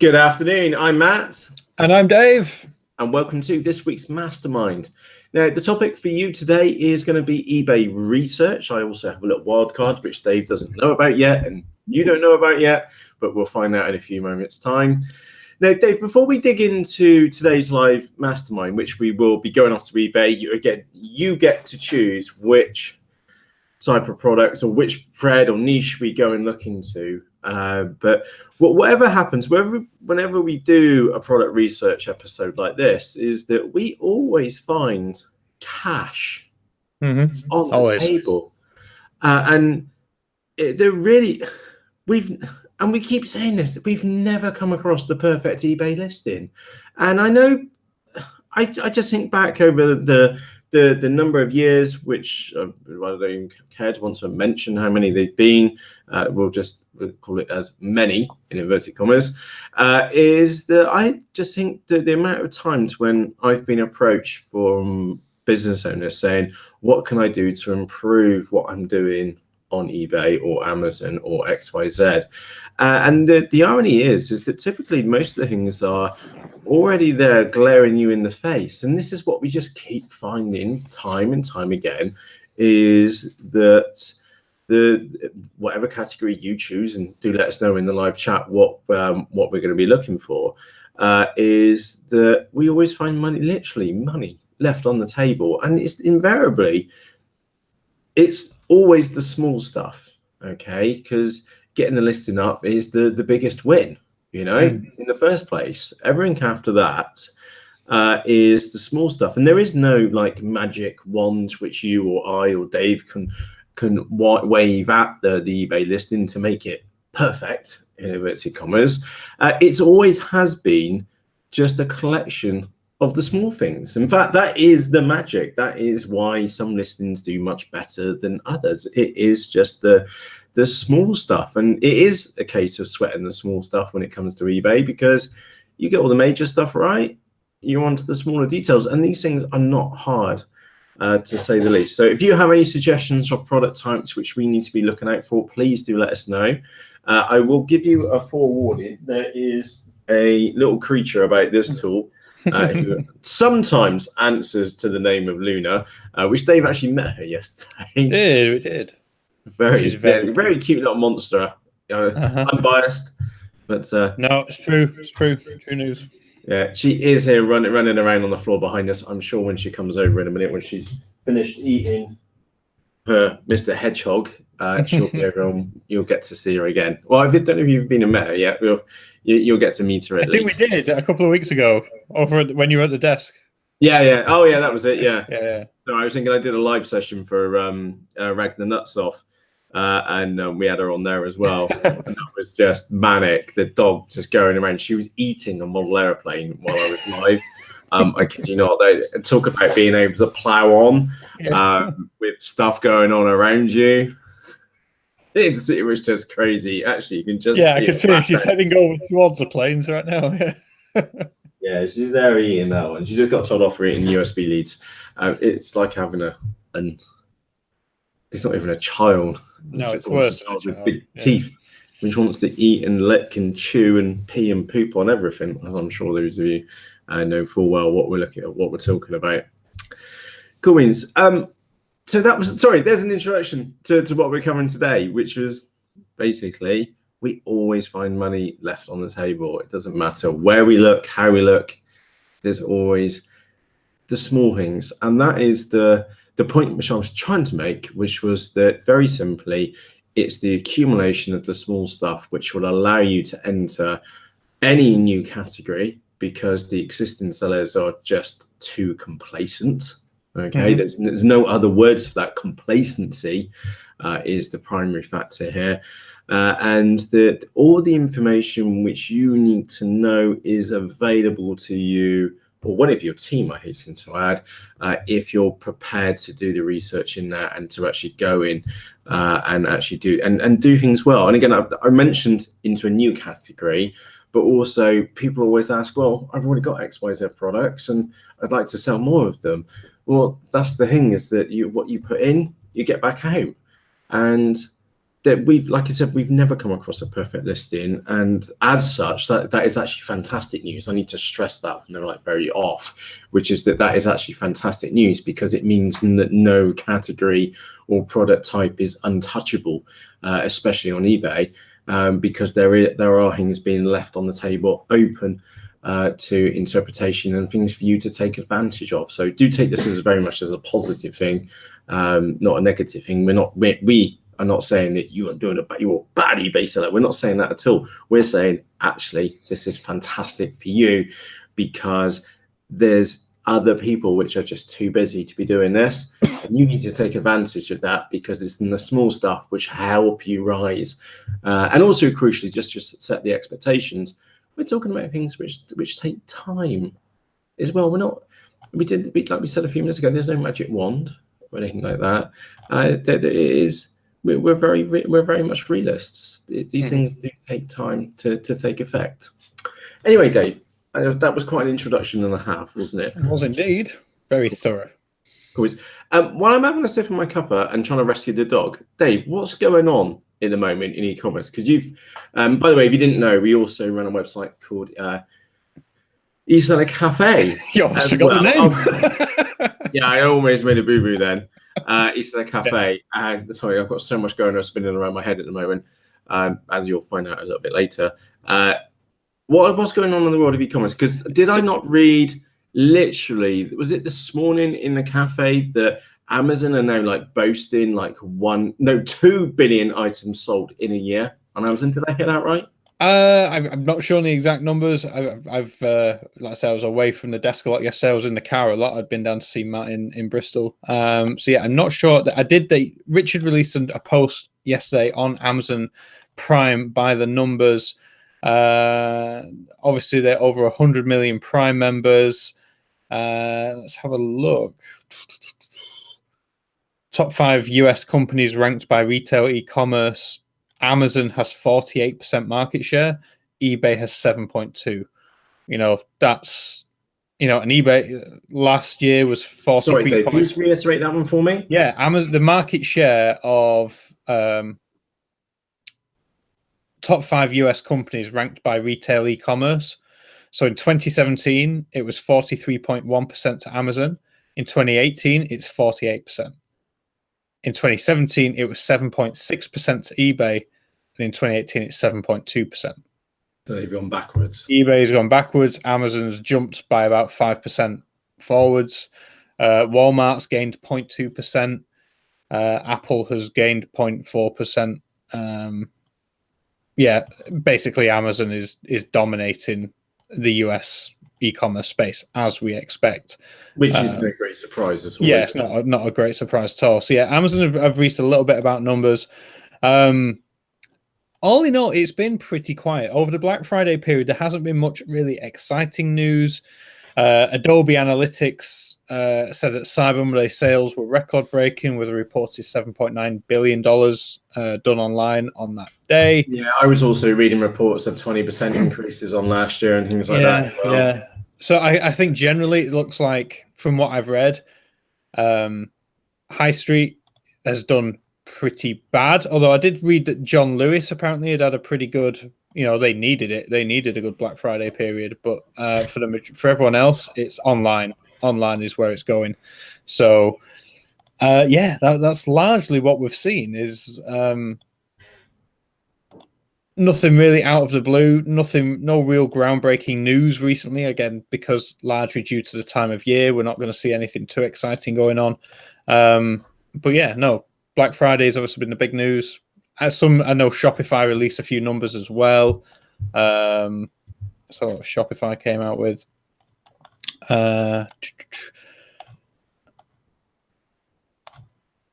Good afternoon, I'm Matt. And I'm Dave. And welcome to this week's Mastermind. Now, the topic for you today is going to be eBay research. I also have a little wild card, which Dave doesn't know about yet, and you don't know about yet, but we'll find out in a few moments' time. Now, Dave, before we dig into today's live Mastermind, which we will be going off to eBay, you get to choose which type of product or which thread or niche we go and look into. But whatever happens, whenever we do a product research episode like this, is that we always find cash on the table, and we keep saying this, that we've never come across the perfect eBay listing. And I know, I just think back over the number of years, which I don't even care to want to mention how many they've been. We'll call it as many in inverted commas. Is that I just think that the amount of times when I've been approached from business owners saying, "What can I do to improve what I'm doing on eBay or Amazon or XYZ?" And the irony is that typically most of the things are already there glaring you in the face. And this is what we just keep finding time and time again, is that whatever category you choose, and do let us know in the live chat what we're going to be looking for, is that we always find money left on the table. And it's invariably, it's always the small stuff, okay? Because getting the listing up is the biggest win. In the first place. Everything after that is the small stuff, and there is no like magic wand which you or I or Dave can wave at the eBay listing to make it perfect in inverted commas. It's always has been just a collection of the small things. In fact, that is the magic. That is why some listings do much better than others. It is just the small stuff, and it is a case of sweating the small stuff when it comes to eBay, because you get all the major stuff right, you're on to the smaller details, and these things are not hard to say the least. So if you have any suggestions of product types which we need to be looking out for, please do let us know. I will give you a forewarning. There is a little creature about this tool who sometimes answers to the name of Luna, which Dave actually met her yesterday. We did. Very cute little monster. Unbiased, but no, it's true. It's true. True news. Yeah, she is here running around on the floor behind us. I'm sure when she comes over in a minute, when she's finished eating her Mr. Hedgehog, she'll be over and you'll get to see her again. Well, I don't know if you've been and met her yet. You'll get to meet her at least. I think we did a couple of weeks ago, when you were at the desk. Yeah. Oh, yeah, that was it. Yeah. Yeah. No, I was thinking I did a live session for Rag the Nuts Off. And we had her on there as well. And that was just manic. The dog just going around. She was eating a model airplane while I was live. I kid you not. They talk about being able to plow on with stuff going on around you. It was just crazy. Actually, you can just I can see she's heading over towards the planes right now. Yeah, she's there eating that one. She just got told off for eating USB leads. It's like having it's not even a child. No, it's worse. With big teeth, which wants to eat and lick and chew and pee and poop on everything. As I'm sure those of you know full well what we're talking about. Cool beans. So that was there's an introduction to what we're covering today, which was basically we always find money left on the table. It doesn't matter where we look, how we look. There's always the small things, and that is the point which I was trying to make, which was that very simply, it's the accumulation of the small stuff which will allow you to enter any new category, because the existing sellers are just too complacent. Okay, there's no other words for that. Complacency is the primary factor here, and that all the information which you need to know is available to you, or one of your team, I hasten to add, if you're prepared to do the research in that and to actually go in and actually do things well. And again, I mentioned into a new category, but also people always ask, well, I've already got XYZ products and I'd like to sell more of them. Well, that's the thing, is that what you put in, you get back out. And that we've, like I said, we've never come across a perfect listing, and as such, that is actually fantastic news. I need to stress that from the very off, which is that is actually fantastic news, because it means that no category or product type is untouchable, especially on eBay, because there are things being left on the table open to interpretation and things for you to take advantage of. So do take this as very much as a positive thing, not a negative thing. We are not saying that you are doing you're a bad eBay seller. We're not saying that at all. We're saying, actually, this is fantastic for you, because there's other people which are just too busy to be doing this, and you need to take advantage of that, because it's in the small stuff which help you rise. And also, crucially, just set the expectations. We're talking about things which take time as well. Like we said a few minutes ago, there's no magic wand or anything like that. We're very much realists. These things do take time to take effect. Anyway, Dave, that was quite an introduction and a half, wasn't it? It was indeed. Very thorough. Cool. While I'm having a sip of my cuppa and trying to rescue the dog, Dave, what's going on in the moment in e-commerce? Because you've, by the way, if you didn't know, we also run a website called eCommerce Cafe. You also got the name. Yeah, I almost made a boo-boo then. eCommerce Cafe. And sorry, I've got so much going on spinning around my head at the moment, as you'll find out a little bit later. What's going on in the world of e-commerce? Because did I not read, literally, was it this morning in the cafe that Amazon are now boasting 2 billion items sold in a year on Amazon? Did I hear that right? I'm not sure on the exact numbers. I've like I said, I was away from the desk a lot yesterday. I was in the car a lot. I'd been down to see Matt in Bristol. So yeah, I'm not sure. Richard released a post yesterday on Amazon Prime by the numbers. Obviously, they're over 100 million Prime members. Let's have a look. Top 5 US companies ranked by retail e-commerce. Amazon has 48% market share. eBay has 7.2. That's, and eBay last year was 43. Sorry, Dave, can you just reiterate that one for me? Yeah, Amazon, the market share of top 5 US companies ranked by retail e-commerce. So in 2017, it was 43.1% to Amazon. In 2018, it's 48%. In 2017, it was 7.6% to eBay. And in 2018, it's 7.2%. So they've gone backwards. eBay's gone backwards. Amazon's jumped by about 5% forwards. Walmart's gained 0.2%. Apple has gained 0.4%. Yeah, basically Amazon is dominating the US e-commerce space, as we expect. Which is no great surprise at all. Yeah, it's not a great surprise at all. So yeah, Amazon have released a little bit about numbers. All in all, it's been pretty quiet. Over the Black Friday period, there hasn't been much really exciting news. Adobe Analytics said that Cyber Monday sales were record-breaking, with a reported $7.9 billion done online on that day. Yeah, I was also reading reports of 20% increases on last year and things like that as well. Yeah. So I think generally it looks like, from what I've read, High Street has done pretty bad. Although I did read that John Lewis apparently had a pretty good, they needed it. They needed a good Black Friday period. But for everyone else, it's online. Online is where it's going. So yeah, that's largely what we've seen. Is nothing really out of the blue. No real groundbreaking news recently. Again, because largely due to the time of year, we're not going to see anything too exciting going on. But yeah, no. Black Friday has obviously been the big news. I know Shopify released a few numbers as well. So Shopify came out with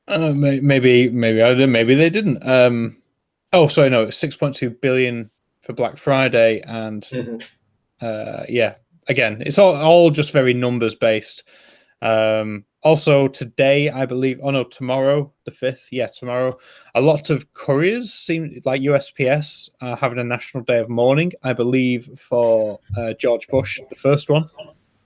maybe they didn't. Sorry, no, it's 6.2 billion for Black Friday, and yeah, again, it's all just very numbers based. Also today, I believe, tomorrow, the 5th, tomorrow, a lot of couriers seem like USPS are having a national day of mourning, I believe, for George Bush, the first one.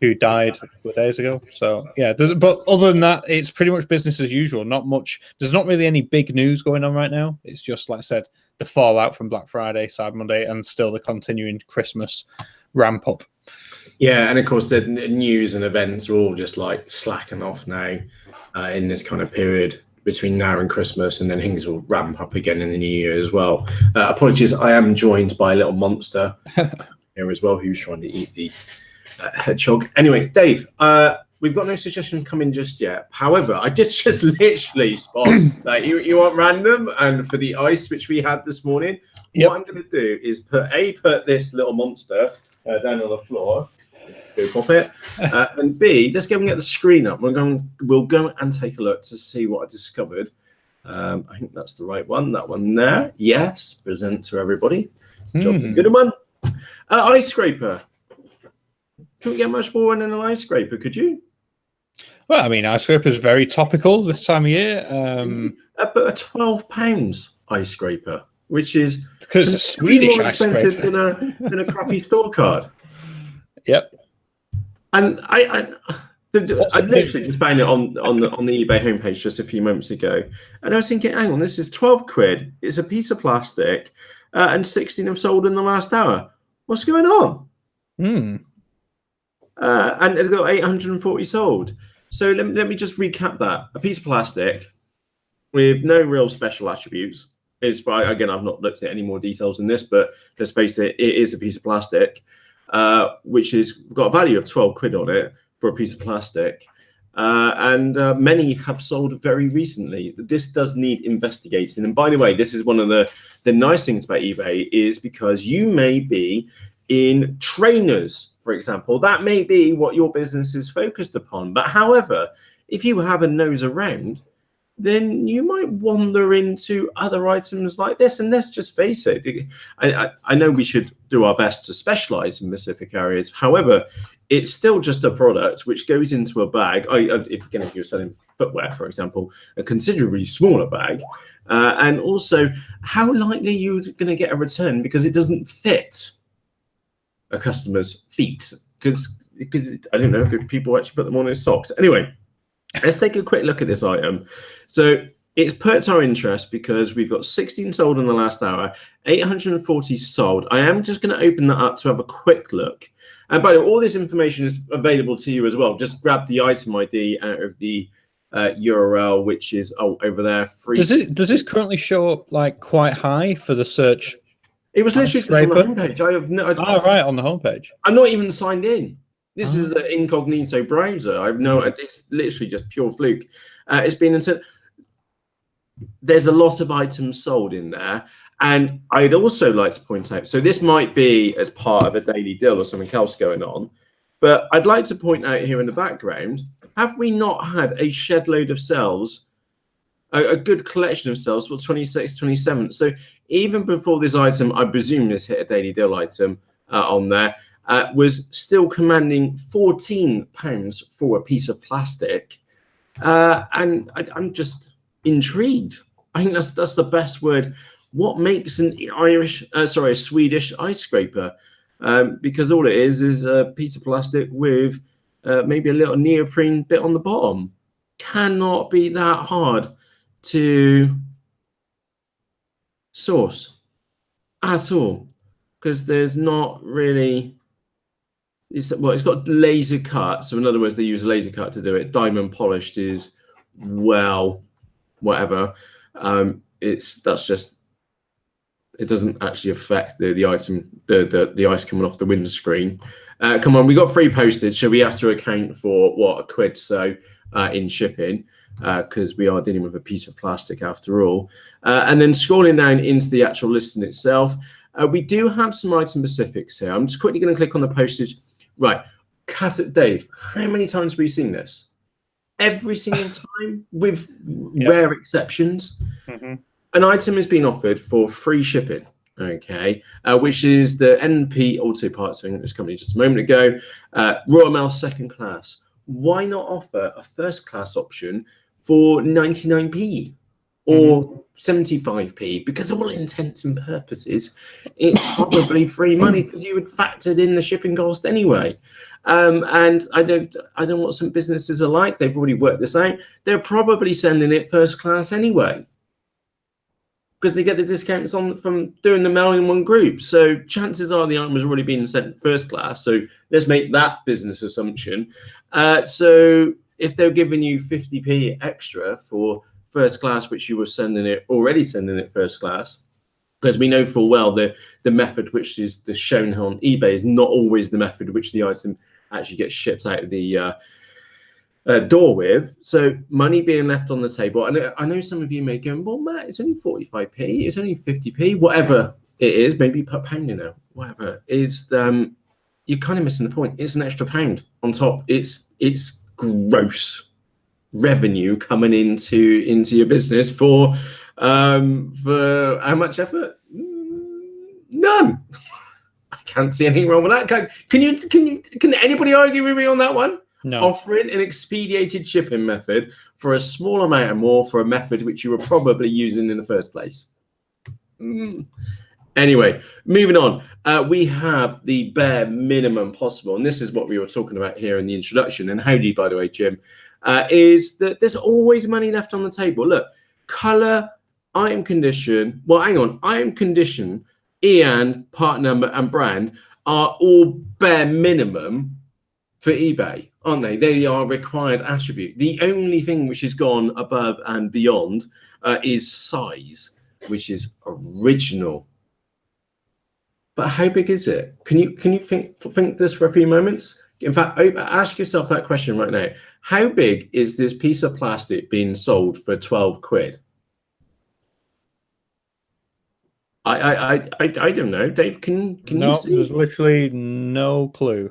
who died a couple of days ago. So yeah, but other than that, it's pretty much business as usual. Not much. There's not really any big news going on right now. It's just, like I said, the fallout from Black Friday, Cyber Monday, and still the continuing Christmas ramp up. Yeah, and of course the news and events are all just like slacking off now in this kind of period between now and Christmas, and then things will ramp up again in the new year as well. Apologies, I am joined by a little monster here as well who's trying to eat the hedgehog. Anyway, Dave, we've got no suggestions coming just yet. However, I just literally spot that you want random, and for the ice which we had this morning, what I'm going to do is put this little monster down on the floor. Go pop it, and B, let's go and get the screen up. We'll go and take a look to see what I discovered. I think that's the right one. That one there. Yes, present to everybody. Job's a good one. Ice scraper. Couldn't get much more than an ice scraper, could you? Well, I mean, ice scraper is very topical this time of year. But a £12 ice scraper, which is because it's Swedish more ice expensive scraper than a crappy store card. Yep. And I literally just found it on the eBay homepage just a few moments ago, and I was thinking, hang on, this is 12 quid. It's a piece of plastic, and 16 have sold in the last hour. What's going on? And it's got 840 sold. So let me just recap that. A piece of plastic with no real special attributes. Again, I've not looked at any more details in this, but let's face it, it is a piece of plastic. Which has got a value of 12 quid on it for a piece of plastic. And many have sold very recently. This does need investigating. And by the way, this is one of the nice things about eBay, is because you may be in trainers, for example. That may be what your business is focused upon. But however, if you have a nose around, then you might wander into other items like this. And let's just face it, I know we should do our best to specialize in specific areas. However, it's still just a product which goes into a bag. If you're selling footwear, for example, a considerably smaller bag. And also, how likely you're going to get a return because it doesn't fit a customer's feet. Because I don't know if people actually put them on their socks. Anyway, let's take a quick look at this item. So it's perked our interest because we've got 16 sold in the last hour, 840 sold. I am just going to open that up to have a quick look. And by the way, all this information is available to you as well. Just grab the item ID out of the URL, which is over there. Free. Does this currently show up like quite high for the search? It was literally just on the homepage. Right, on the homepage. I'm not even signed in. This is an incognito browser. It's literally just pure fluke. It's been inserted. There's a lot of items sold in there. And I'd also like to point out, so this might be as part of a daily deal or something else going on, but I'd like to point out here in the background, have we not had a shed load of sales, a good collection of sales for 26th, 27th? So even before this item, I presume this hit a daily deal item on there, was still commanding £14 for a piece of plastic. And I'm just intrigued. I think that's the best word. What makes a Swedish ice scraper? Because all it is a piece of plastic with maybe a little neoprene bit on the bottom. Cannot be that hard to source at all, because there's not really. It's got laser cut. So in other words, they use a laser cut to do it. Diamond polished is, well, whatever. It doesn't actually affect the item, the ice coming off the windscreen. Come on, we got free postage, so we have to account for what, £1 so in shipping, because we are dealing with a piece of plastic after all. And then scrolling down into the actual listing itself, we do have some item specifics here. I'm just quickly going to click on the postage. Right, Dave, how many times have we seen this? Every single time, with rare exceptions. An item has been offered for free shipping, okay, which is the NP Auto Parts thing that was coming just a moment ago. Royal Mail second class. Why not offer a first class option for 99p? or 75p, because of all intents and purposes, it's probably free money because you had factored in the shipping cost anyway. And I know what some businesses are like. They've already worked this out. They're probably sending it first class anyway, because they get the discounts from doing the mail in one group. So chances are the item has already been sent first class. So let's make that business assumption. So if they're giving you 50p extra for first class, which you were already sending it first class, because we know full well the method which is shown on eBay is not always the method which the item actually gets shipped out of the door with. So money being left on the table. And I know some of you may go, well, Matt, it's only 45p, it's only 50p, whatever it is, maybe per pound, whatever. It's you're kind of missing the point. It's an extra £1 on top. It's gross revenue coming into your business for how much effort? None. I can't see anything wrong with that. Can anybody argue with me on that one? No. Offering an expedited shipping method for a small amount and more for a method which you were probably using in the first place. Anyway, moving on. We have the bare minimum possible, and this is what we were talking about here in the introduction. And Howdy, by the way, Jim, is that there's always money left on the table. Look, color, item condition. Well, hang on. Item condition, EAN, part number, and brand are all bare minimum for eBay, aren't they? They are required attribute. The only thing which has gone above and beyond is size, which is original. But how big is it? Can you think this for a few moments? In fact, ask yourself that question right now. How big is this piece of plastic being sold for 12 quid? I don't know. Dave, can you see? There's literally no clue.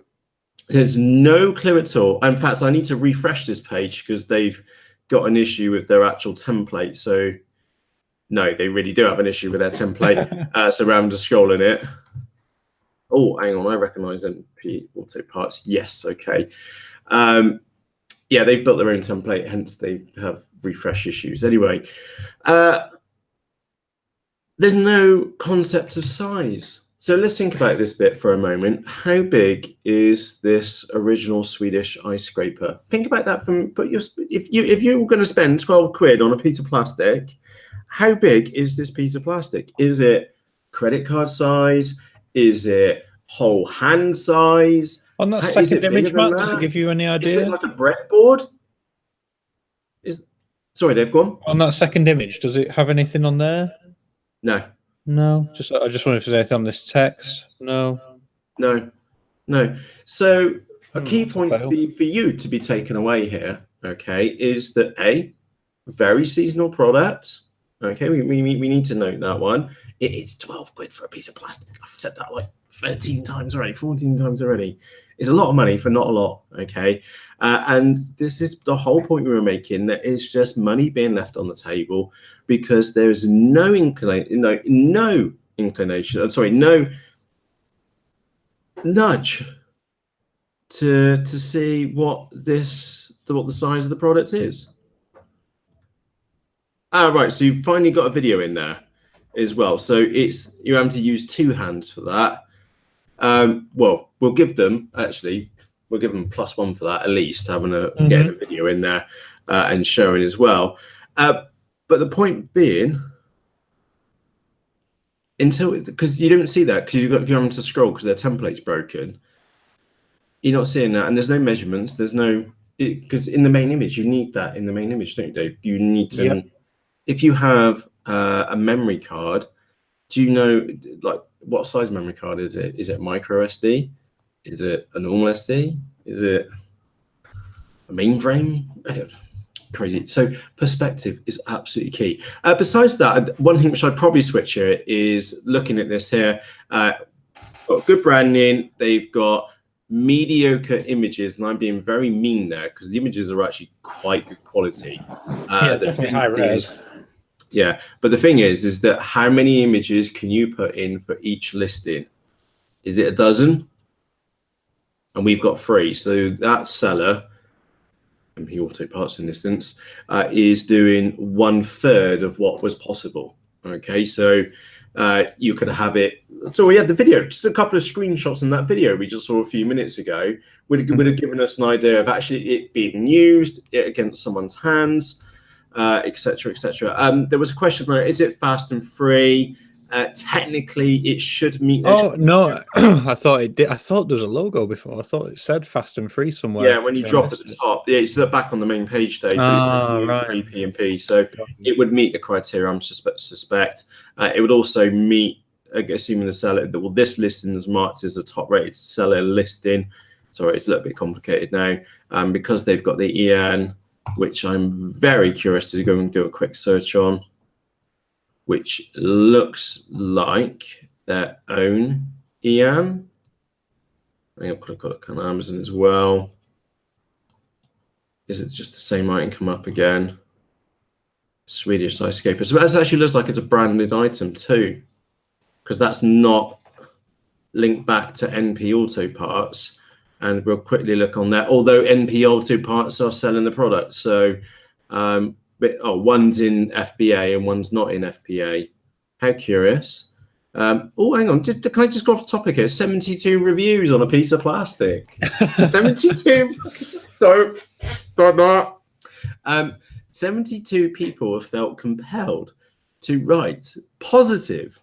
There's no clue at all. In fact, I need to refresh this page because they've got an issue with their actual template. So no, they really do have an issue with their template. So I'm just scrolling it. Oh, hang on. I recognize MP Auto Parts. Yes. Okay. Yeah, they've built their own template, hence they have refresh issues. Anyway, there's no concept of size. So let's think about this bit for a moment. How big is this original Swedish ice scraper? Think about that if you were going to spend 12 quid on a piece of plastic, how big is this piece of plastic? Is it credit card size? Is it whole hand size? On that second image, Matt, does it give you any idea? Is it like a breadboard? Sorry, Dave, go on. On that second image, does it have anything on there? No. No. I just wonder if there's anything on this text. No. So a key point for you to be taken away here, okay, is that A, very seasonal product. Okay, we need to note that one. It is 12 quid for a piece of plastic. I've said that like 13 times already, 14 times already. It's a lot of money for not a lot, okay? And this is the whole point we were making, that is just money being left on the table because there is no nudge to see what the size of the product is. Right, so you've finally got a video in there as well. So you're having to use two hands for that. Well, we'll give them +1 for that at least, having getting a video in there and showing as well. But the point being, because you don't see that because you're having to scroll because their template's broken. You're not seeing that, and there's no measurements. There's no because in the main image you need that in the main image, don't you, Dave? You need to. Yep. If you have a memory card, do you know like what size memory card is it? Is it micro SD? Is it a normal SD? Is it a mainframe? I don't know. Crazy. So perspective is absolutely key. Besides that, one thing which I'd probably switch here is looking at this here. Got good branding. They've got mediocre images, and I'm being very mean there because the images are actually quite good quality. Yeah, definitely high res. Yeah, but the thing is that how many images can you put in for each listing? Is it a dozen? And we've got 3. So that seller MP Auto Parts in this instance, is doing 1/3 of what was possible. Okay, so you could have it. So we had the video, just a couple of screenshots in that video we just saw a few minutes ago would have given us an idea of actually it being used against someone's hands, etc., etc. There was a question there: is it fast and free? Technically, it should meet. Oh no, I thought it did. I thought there was a logo before. I thought it said fast and free somewhere. Yeah, when you drop at the top, yeah, it's back on the main page, Dave. But it's right. free P&P, so it would meet the criteria. I'm suspect. It would also meet, assuming the seller. Well, this listing is marked as a top-rated seller listing. Sorry, it's a little bit complicated now, because they've got the EN, which I'm very curious to go and do a quick search on, which looks like their own EN. I think I'll click on Amazon as well. Is it just the same item come up again? Swedish Skyscraper. So that actually looks like it's a branded item too, because that's not linked back to NP Auto Parts. And we'll quickly look on there. Although NP Auto Parts are selling the product, so one's in FBA and one's not in FBA. How curious. Oh, hang on. Can I just go off the topic here? 72 reviews on a piece of plastic. 72. Don't. 72 people have felt compelled to write positive.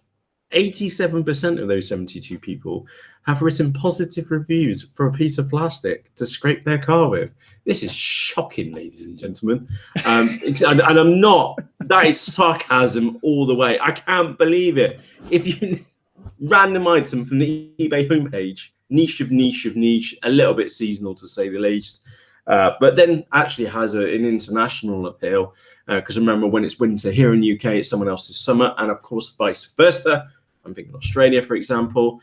87% of those 72 people have written positive reviews for a piece of plastic to scrape their car with. This is shocking, ladies and gentlemen. And I'm not, that is sarcasm all the way. I can't believe it. If you random item from the eBay homepage, niche of niche, a little bit seasonal to say the least, but then actually has an international appeal, because remember, when it's winter here in the UK, it's someone else's summer, and of course vice versa. I'm thinking Australia, for example.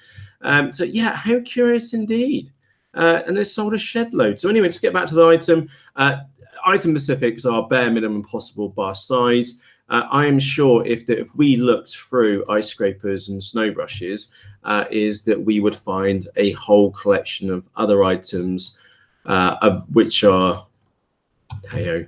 So yeah, how curious indeed. And they sold a shed load. So anyway, just get back to the item. Item specifics are bare minimum possible bar size. I am sure if we looked through ice scrapers and snow brushes, is that we would find a whole collection of other items, which are, hey-oh.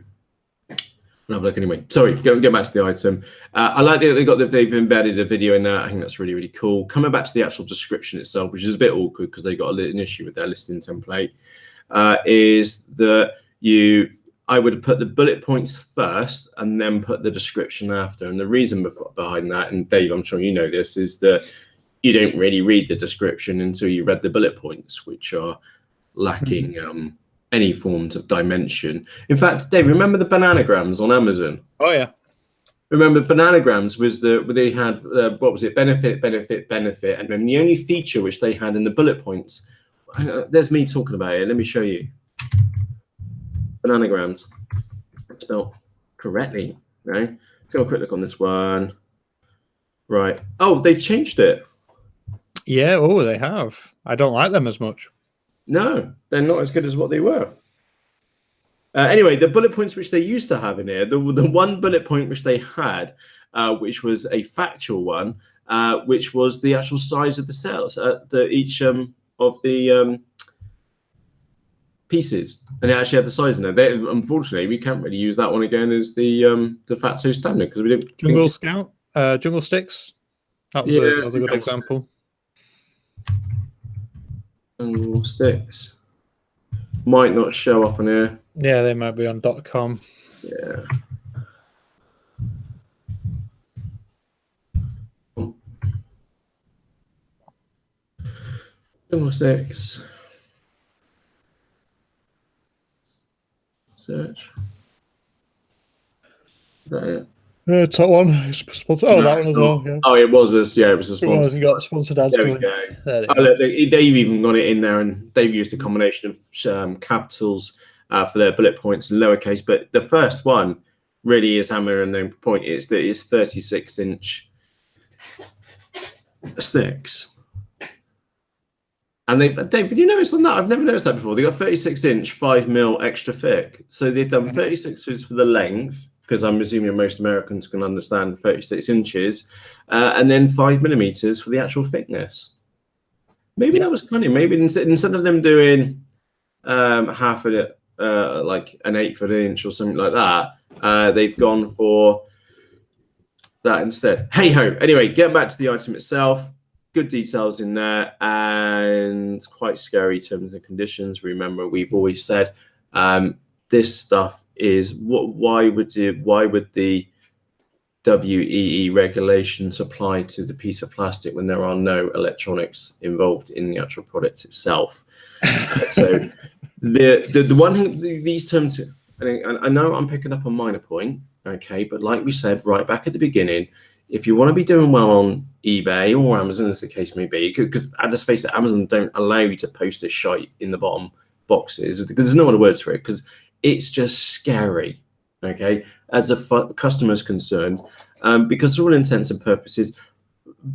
We'll have a look anyway. Sorry, get back to the item. I like that they've embedded a video in there. I think that's really, really cool. Coming back to the actual description itself, which is a bit awkward because they got an issue with their listing template, is that I would put the bullet points first and then put the description after. And the reason behind that, and Dave, I'm sure you know this, is that you don't really read the description until you read the bullet points, which are lacking any forms of dimension. In fact, Dave, remember the bananagrams on Amazon? Oh yeah. Remember, bananagrams was they had what was it? Benefit, and then the only feature which they had in the bullet points. There's me talking about it. Let me show you. Bananagrams spelled correctly. Right. Let's have a quick look on this one. Right. Oh, they've changed it. Yeah. Oh, they have. I don't like them as much. No, they're not as good as what they were. Anyway, the bullet points which they used to have in here, the one bullet point which they had, which was a factual one, which was the actual size of the cells, each of the pieces, and it actually had the size in there. Unfortunately, we can't really use that one again as the facto standard because we didn't. Jungle Sticks. That was a good example. Jungle Sticks might not show up on here. Yeah, they might be on .com. Yeah. Jungle Sticks. Search. Is that it? Top one. Oh, that one as well. Yeah. Oh, it was a sponsor. You got sponsored ads. There we go. Look, they've even got it in there, and they've used a combination of capitals for their bullet points and lowercase. But the first one really is hammering the point. Is that it's 36-inch sticks. And David, you noticed on that? I've never noticed that before. They got 36-inch, 5mm extra thick. So they've done 36 inches for the length, because I'm assuming most Americans can understand 36 inches, and then 5mm for the actual thickness. Maybe that was cunning. Maybe instead of them doing half a like an 8-foot inch or something like that, they've gone for that instead. Hey ho. Anyway, getting back to the item itself, good details in there and quite scary terms and conditions. Remember, we've always said this stuff is why would the WEE regulations apply to the piece of plastic when there are no electronics involved in the actual product itself? So the one thing, these terms, I know I'm picking up a minor point, okay, but like we said right back at the beginning, if you want to be doing well on eBay or Amazon, as the case may be, because let's face it, Amazon don't allow you to post this shite in the bottom boxes. There's no other words for it, because it's just scary, okay, as a customer is concerned, because for all intents and purposes,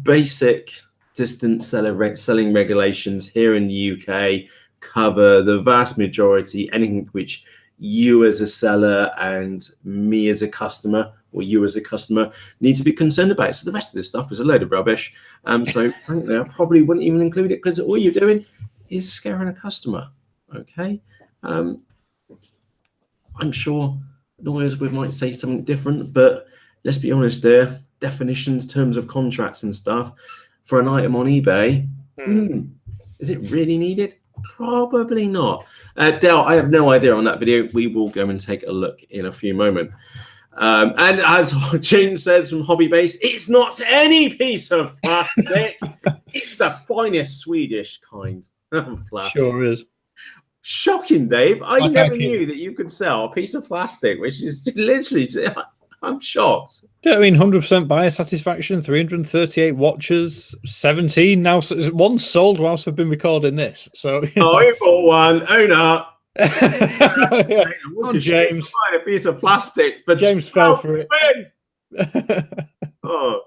basic distance selling regulations here in the UK cover the vast majority, anything which you as a seller and me as a customer, or you as a customer, need to be concerned about. So the rest of this stuff is a load of rubbish. So frankly, I probably wouldn't even include it, because all you're doing is scaring a customer, okay? I'm sure lawyers might say something different, but let's be honest there, definitions, terms of contracts and stuff for an item on eBay, is it really needed? Probably not. Dale, I have no idea on that video. We will go and take a look in a few moments. And as James says from Hobby Base, it's not any piece of plastic. It's the finest Swedish kind of plastic. Sure is. Shocking, Dave. I never knew that you could sell a piece of plastic, which is literally, I'm shocked. I mean, 100% buyer satisfaction, 338 watches, 17 now. One sold whilst we've been recording this. So, I bought one. Own up. On James. A piece of plastic for James fell for it. Oh,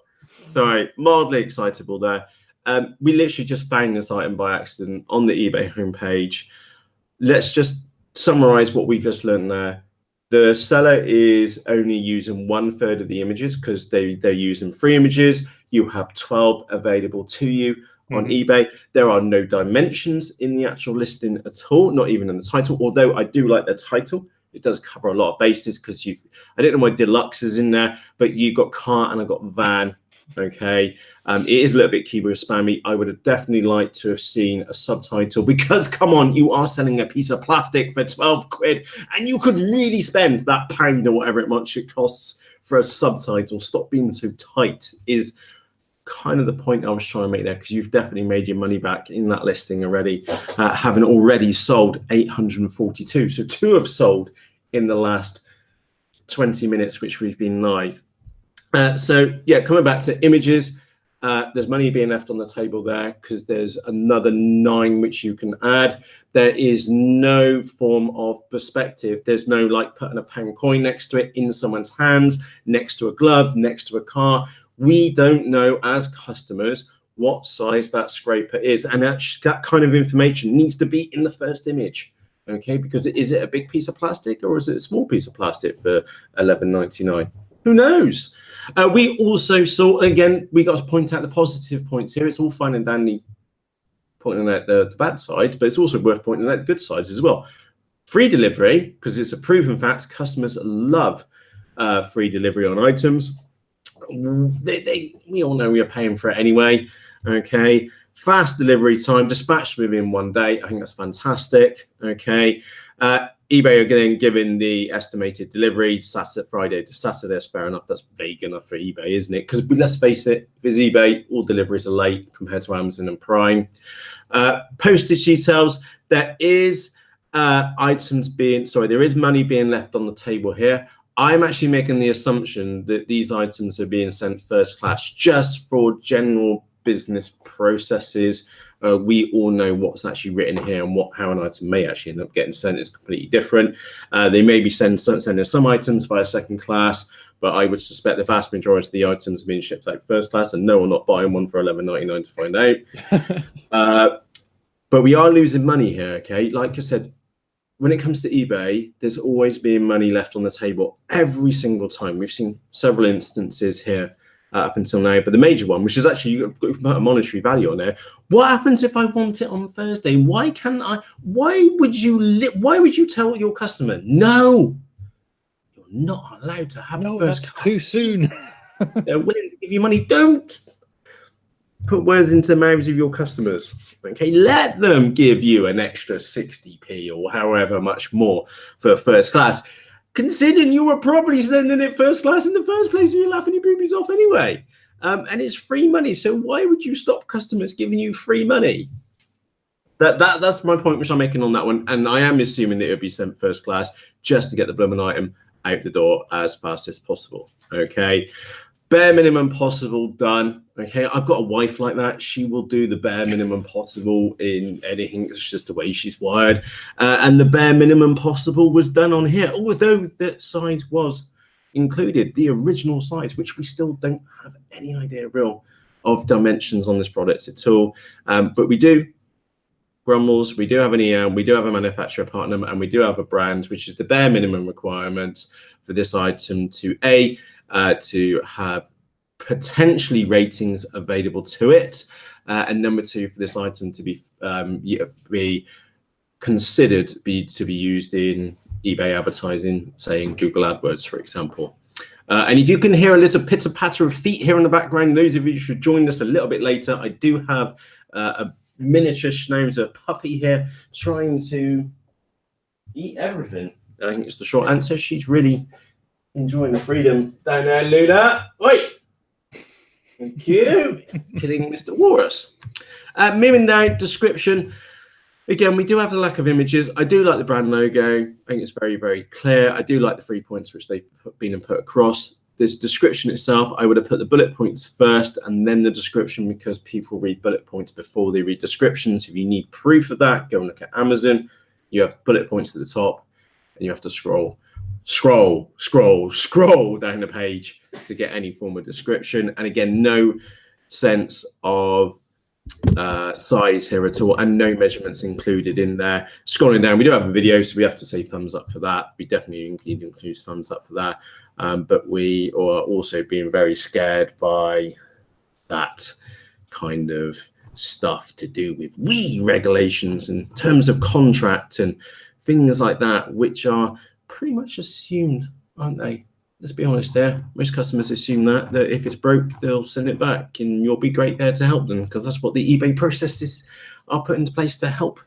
sorry. Mildly excitable there. We literally just found this item by accident on the eBay homepage. Let's just summarize what we've just learned there. The seller is only using 1/3 of the images, because they're using 3 images. You have 12 available to you on eBay. There are no dimensions in the actual listing at all, not even in the title, although I do like the title. It does cover a lot of bases, because I don't know why deluxe is in there, but you got car and I got van. Okay, it is a little bit keyboard spammy. I would have definitely liked to have seen a subtitle, because come on, you are selling a piece of plastic for 12 quid, and you could really spend that £1 or whatever much it costs for a subtitle. Stop being so tight is kind of the point I was trying to make there, because you've definitely made your money back in that listing already, having already sold 842. So 2 have sold in the last 20 minutes, which we've been live. So yeah, coming back to images, there's money being left on the table there, because there's another 9 which you can add. There is no form of perspective. There's no like putting a pound coin next to it in someone's hands, next to a glove, next to a car. We don't know as customers what size that scraper is, and that kind of information needs to be in the first image, okay? Because is it a big piece of plastic, or is it a small piece of plastic for $11.99? Who knows? We also saw, again, we got to point out the positive points here. It's all fine and dandy pointing out the bad sides, but it's also worth pointing out the good sides as well. Free delivery, because it's a proven fact, customers love free delivery on items. We all know we are paying for it anyway, okay? Fast delivery time, dispatched within 1 day. I think that's fantastic, okay? eBay are getting given the estimated delivery Friday to Saturday. That's fair enough. That's vague enough for eBay, isn't it? Because let's face it, if it's eBay, all deliveries are late compared to Amazon and Prime. Postage details. There is there is money being left on the table here. I'm actually making the assumption that these items are being sent first class just for general business processes. We all know what's actually written here, and how an item may actually end up getting sent is completely different. They may be sending some items via second class, but I would suspect the vast majority of the items are being shipped out first class, and no, I'm not buying one for $11.99 to find out. But we are losing money here, okay? Like I said, when it comes to eBay, there's always been money left on the table every single time. We've seen several instances here up until now. But the major one, which is actually, you can put a monetary value on there. What happens if I want it on Thursday? Why can't I? Why would you tell your customer, no, you're not allowed to have first class? Too soon. They're willing to give you money. Don't put words into the mouths of your customers. Okay, let them give you an extra 60p or however much more for first class, considering you were probably sending it first class in the first place, and you're laughing your boobies off anyway. And it's free money. So why would you stop customers giving you free money? That's my point, which I'm making on that one. And I am assuming that it would be sent first class just to get the blooming item out the door as fast as possible. Okay. Bare minimum possible done. Okay, I've got a wife like that. She will do the bare minimum possible in anything. It's just the way she's wired. And the bare minimum possible was done on here, although that size was included, the original size, which we still don't have any idea real of dimensions on this product at all. But we do, Grumbles, we do have an EM, we do have a manufacturer partner, and we do have a brand, which is the bare minimum requirements for this item to have potentially ratings available to it, and number two, for this item to be considered to be used in eBay advertising, say in Google AdWords, for example. And if you can hear a little pitter patter of feet here in the background, those of you who should join us a little bit later, I do have a miniature schnauzer puppy here trying to eat everything. I think it's the short answer. She's really enjoying the freedom down there, Luna. Oi! Thank you. Killing Mr. Walrus. Moving down, description. Again, we do have the lack of images. I do like the brand logo. I think it's very, very clear. I do like the 3 points which they've been put across. This description itself, I would have put the bullet points first and then the description, because people read bullet points before they read descriptions. If you need proof of that, go and look at Amazon. You have bullet points at the top and you have to scroll down the page to get any form of description. And again, no sense of size here at all, and no measurements included in there. Scrolling down, we do have a video, so we have to say thumbs up for that. We definitely include thumbs up for that. But we are also being very scared by that kind of stuff to do with regulations in terms of contract and things like that, which are pretty much assumed, aren't they? Let's be honest there. Most customers assume that if it's broke, they'll send it back and you'll be great there to help them, because that's what the eBay processes are put into place to help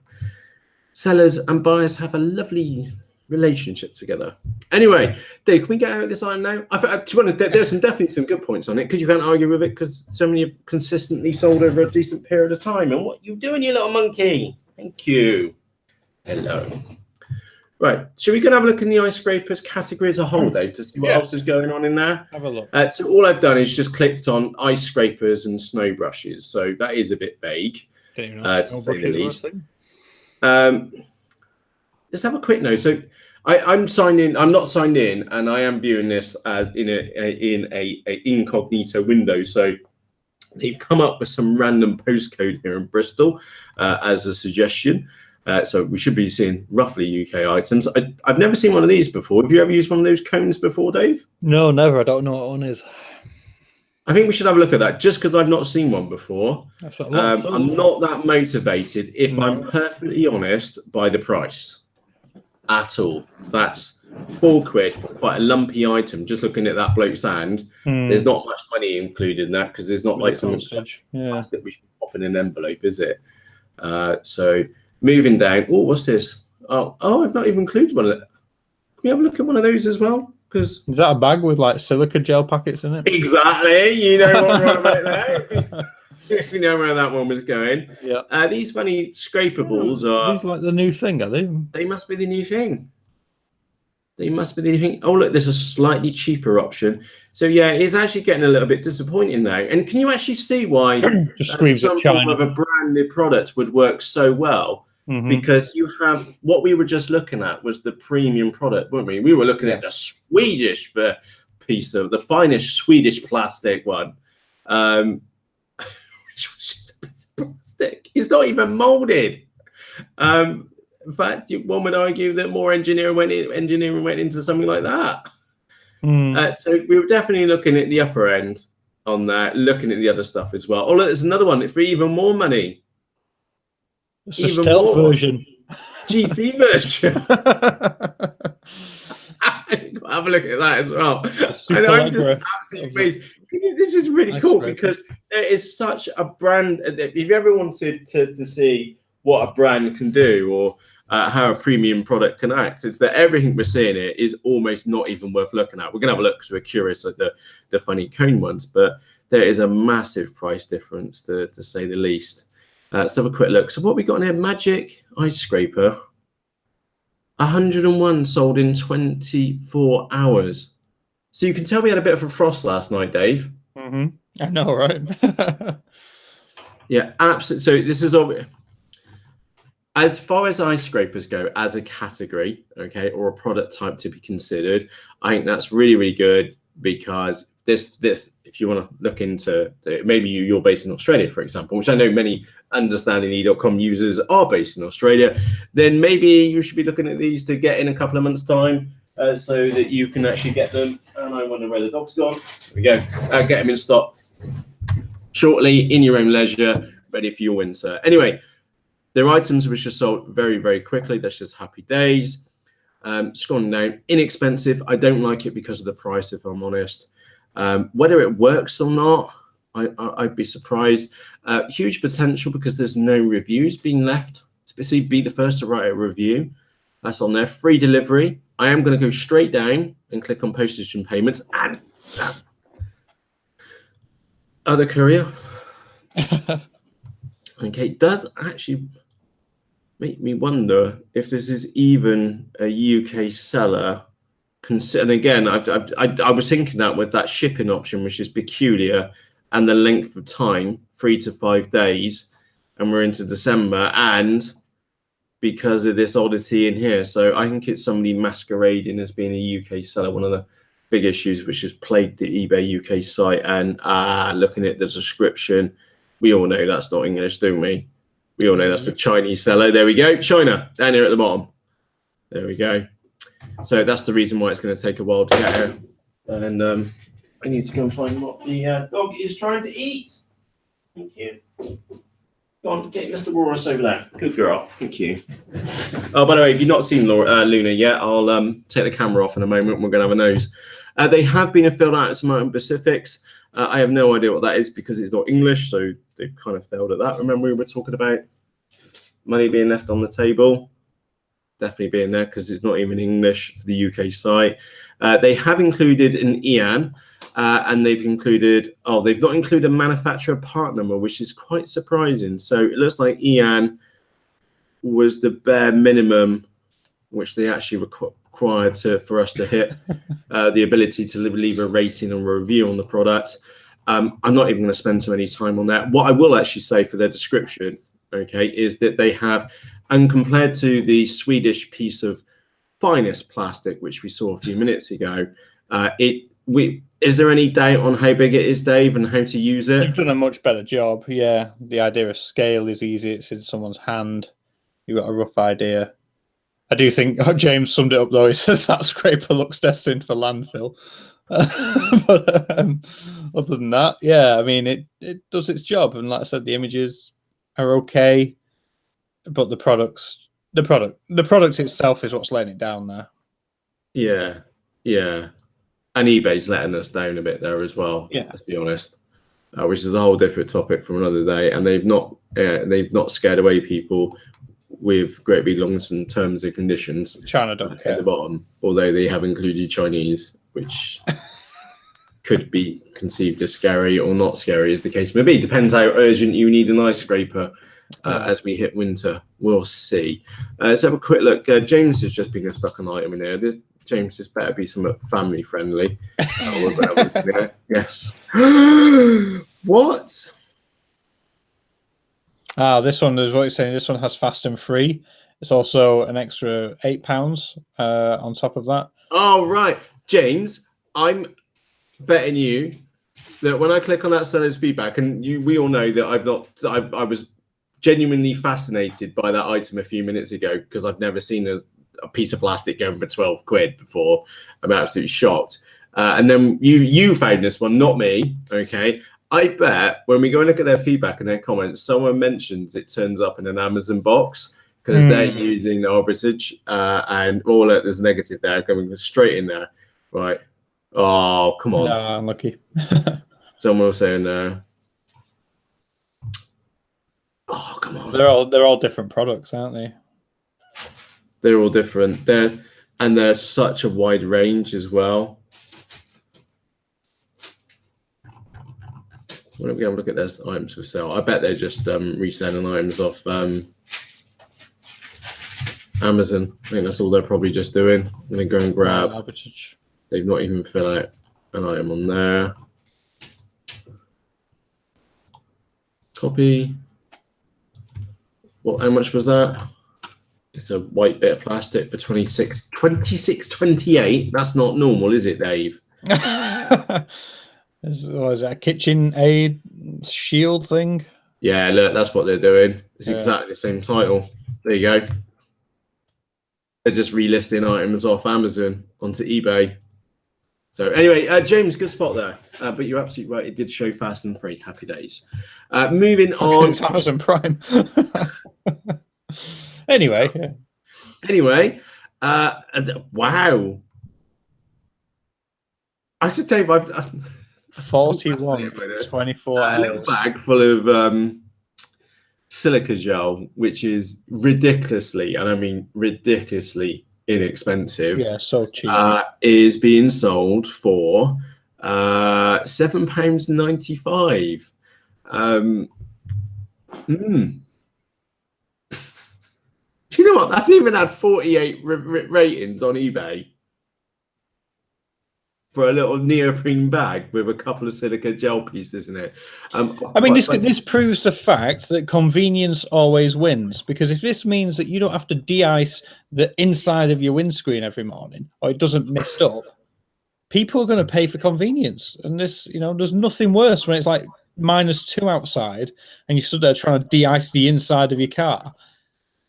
sellers and buyers have a lovely relationship together. Anyway, Dave, can we get out of this item now? To be honest, there's definitely some good points on it, because you can't argue with it, because so many have consistently sold over a decent period of time. And what you doing, you little monkey? Thank you. Hello. Right, should we go and have a look in the ice scrapers category as a whole, Dave, to see what else is going on in there? Have a look. So all I've done is just clicked on ice scrapers and snow brushes, so that is a bit vague, to say the least. Let's have a quick note. So I'm signed in. I'm not signed in, and I am viewing this as in a incognito window. So they've come up with some random postcode here in Bristol as a suggestion. So we should be seeing roughly UK items. I've never seen one of these before. Have you ever used one of those cones before, Dave? No, never. I don't know what one is. I think we should have a look at that, just because I've not seen one before. I'm not that motivated, if I'm perfectly honest, by the price at all. That's £4 for quite a lumpy item. Just looking at that bloke's hand, there's not much money included in that, because there's not like some plastic we should pop in an envelope, is it? So moving down. Oh, what's this? Oh, I've not even included one of that. Can we have a look at one of those as well? Because is that a bag with like silica gel packets in it? Exactly. You know what we're about there. You know where that one was going. Yeah. These funny scrapables are. These like the new thing, are they? They must be the new thing. They must be the new thing. Oh, look, there's a slightly cheaper option. So yeah, it's actually getting a little bit disappointing now. And can you actually see why some form of a brand new product would work so well? Because you have what we were just looking at was the premium product, weren't we? We were looking at the Swedish piece of the finest Swedish plastic one, which was just a piece of plastic. It's not even molded. In fact, one would argue that more engineering went into something like that. So we were definitely looking at the upper end on there, looking at the other stuff as well. Oh, look, there's another one for even more money. It's a stealth version. GT version. Have a look at that as well. And I'm just absolutely amazed. This is really cool because there is such a brand. If you ever wanted to see what a brand can do or how a premium product can act, it's that everything we're seeing here is almost not even worth looking at. We're going to have a look because we're curious at the funny cone ones, but there is a massive price difference to say the least. Let's have a quick look. So what we got in here? Magic Ice Scraper. 101 sold in 24 hours. So you can tell we had a bit of a frost last night, Dave. Mm-hmm. I know, right? Yeah, absolutely. So this is all. As far as ice scrapers go, as a category, okay, or a product type to be considered, I think that's really, really good because this, if you want to look into, maybe you're based in Australia, for example, which I know many UnderstandingE.com users are based in Australia, then maybe you should be looking at these to get in a couple of months' time so that you can actually get them. And I wonder where the dog's gone. There we go. Get them in stock shortly in your own leisure, ready for your winter. Anyway, they're items which are sold very, very quickly. That's just happy days. Scrolling down, inexpensive. I don't like it because of the price, if I'm honest. Whether it works or not, I'd be surprised. Huge potential because there's no reviews being left. Especially be the first to write a review. That's on there. Free delivery. I am going to go straight down and click on postage and payments and other courier. Okay, it does actually make me wonder if this is even a UK seller. And again, I was thinking that with that shipping option, which is peculiar, and the length of time, 3 to 5 days, and we're into December, and because of this oddity in here. So I think it's somebody masquerading as being a UK seller. One of the big issues which has plagued the eBay UK site, and looking at the description, we all know that's not English, don't we? We all know that's a Chinese seller. There we go. China, down here at the bottom. There we go. So that's the reason why it's going to take a while to get here. And I need to go and find what the dog is trying to eat. Thank you. Go on, get Mr. Walrus over there. Good girl. Thank you. Oh, by the way, if you've not seen Luna yet, I'll take the camera off in a moment. We're going to have a nose. They have been filled out some Mountain Pacifics. I have no idea what that is because it's not English, so they've kind of failed at that. Remember we were talking about money being left on the table? Definitely being there because it's not even English for the UK site. They have included an EAN, and they've included, they've not included a manufacturer part number, which is quite surprising. So it looks like EAN was the bare minimum which they actually required for us to hit the ability to leave a rating and a review on the product. I'm not even going to spend so many time on that. What I will actually say for their description, okay, is that they have, and compared to the Swedish piece of finest plastic, which we saw a few minutes ago, is there any doubt on how big it is, Dave, and how to use it? You've done a much better job. Yeah, the idea of scale is easy. It's in someone's hand. You've got a rough idea. I do think James summed it up, though. He says that scraper looks destined for landfill. But other than that, yeah, I mean, it does its job. And like I said, the images are okay, but the product itself is what's letting it down there. Yeah, yeah. And eBay's letting us down a bit there as well. Yeah, let's be honest, which is a whole different topic from another day. And they've not scared away people with great big long-term terms and conditions. China don't care at the bottom, although they have included Chinese, which could be conceived as scary or not scary, as the case may be. Depends how urgent you need an ice scraper as we hit winter. We'll see. Let's have a quick look. James has just been stuck an item in there. James, this better be somewhat family friendly. Yes. What? This one is what you're saying. This one has fast and free. It's also an extra £8 on top of that. Oh, right. James, I'm betting you that when I click on that seller's feedback, and we all know that I was genuinely fascinated by that item a few minutes ago because I've never seen a piece of plastic going for 12 quid before. I'm absolutely shocked. And then you found this one, not me. Okay. I bet when we go and look at their feedback and their comments, someone mentions it turns up in an Amazon box because they're using the arbitrage, and all that there's negative there coming straight in there. Right. Oh, come on. No, unlucky. Someone was saying oh, come on. They're all different products, aren't they? They're all different. They're such a wide range as well. Why don't we have a look at those items for sale? I bet they're just reselling items off Amazon. I think that's all they're probably just doing. And then go and grab. They've not even filled out an item on there. Copy. Well, how much was that? It's a white bit of plastic for 26.28. That's not normal, is it, Dave? Is that a kitchen aid shield thing? Yeah, look, that's what they're doing. It's exactly the same title. There you go. They're just relisting items off Amazon onto eBay. So anyway, James, good spot there. But you're absolutely right. It did show fast and free. Happy days. Moving on. It's Amazon Prime. Anyway. Yeah. Anyway, wow. I should tell you, I've 41, 24 hours. A little bag full of silica gel, which is ridiculously, and I mean ridiculously inexpensive. Yeah, so cheap. Is being sold for £7.95. Do you know what? That even had 48 ratings on eBay for a little neoprene bag with a couple of silica gel pieces in it. I mean, this proves the fact that convenience always wins, because if this means that you don't have to de-ice the inside of your windscreen every morning, or it doesn't mist up, people are going to pay for convenience. And this, there's nothing worse when it's like -2 outside and you stood there trying to de-ice the inside of your car.